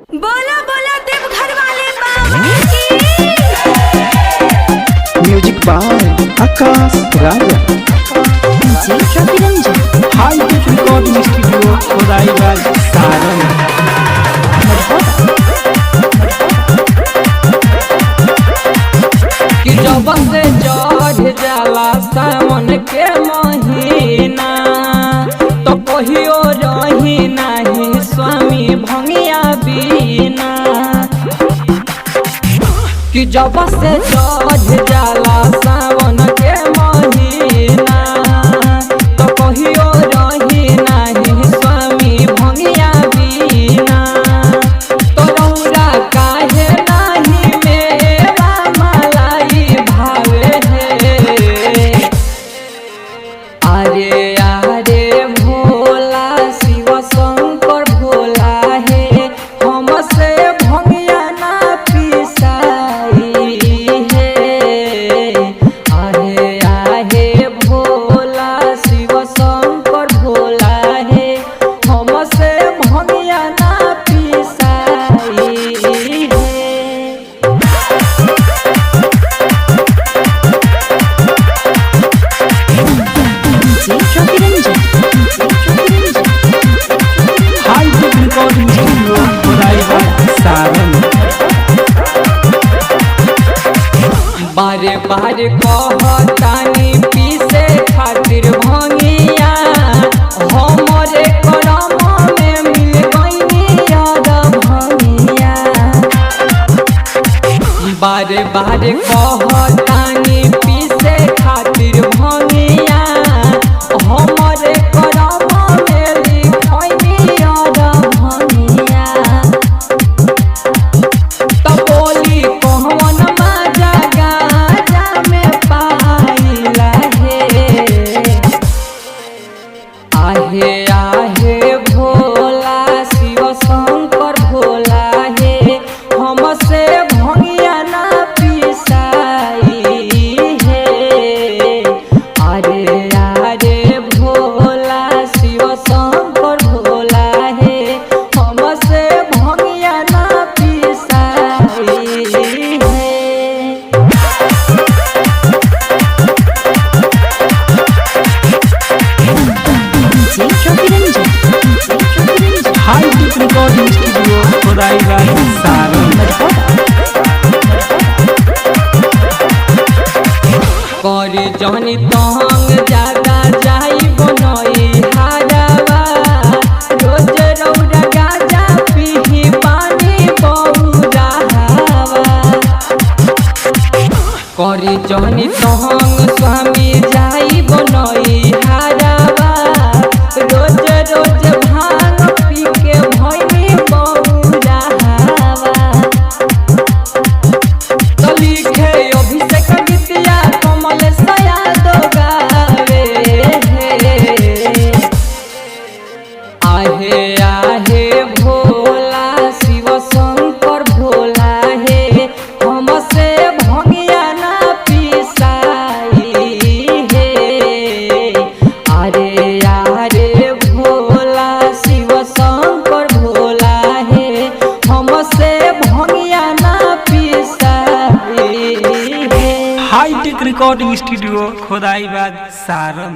बोला बोला देवघर वाले बाबा की। म्यूजिक बाय आकाश राजा। जी Raviranjan. High tech recording studio Khodaibagh Saran. कि जब से चढ़ जाला सावन के महीना तो कहियो रही नहीं स्वामी भंगिया बिना। कि जब से चढ़ जाला सावन के महीना तो कहियो रही नहीं स्वामी भंगिया बिना। तो रौरा काहे नहीं मेरा मलाई भावे है। अरे अरे भोला शिव शंकर भोला है हमसे भंगिया ना पिसाई है। अरे आहे भोला शिव शंकर भोला है हमसे भंगिया ना पिसाई है। जी Raviranjan. High tech recording studio Khodaibagh Saran. बारे बारे कहतानी पीसे खातिर भंगिया हमरे करम में मिल गईनी याद भंगिया। बारे बारे कहतानी पीसे खातिर भंगिया हमरे करम में लिखनी याद भंगिया। तब बोली कौन मजा गाजा में पाइला है। आहे आहे भोला शिव शंकर भोला है हमसे भंगिया ना पिसाई है। अरे अरे भोला शिव शंकर भोला है हमसे भंगिया ना पिसाई है। जी Raviranjan. High tech recording studio Khodaibagh Saran. करे जहनी तंग ज्यादा जाई बनई हारावा। रोज रौरा गाजा पीही पानी बहुरा हवा। करे जहनी तंग स्वामी जाई बनई हारावा। रोज रोज भांग पी के भइनी बहुरा हवा। तो लिखे अभिषेक गीतिया कमल सयाद गावे है। आहे आहे भोला शिव शंकर भोला है हमसे भंगिया ना पिसाई है। अरे अरे भोला शिव शंकर भोला है हमसे भंगिया ना पिसाई है। High tech recording studio Khodaibagh Saran.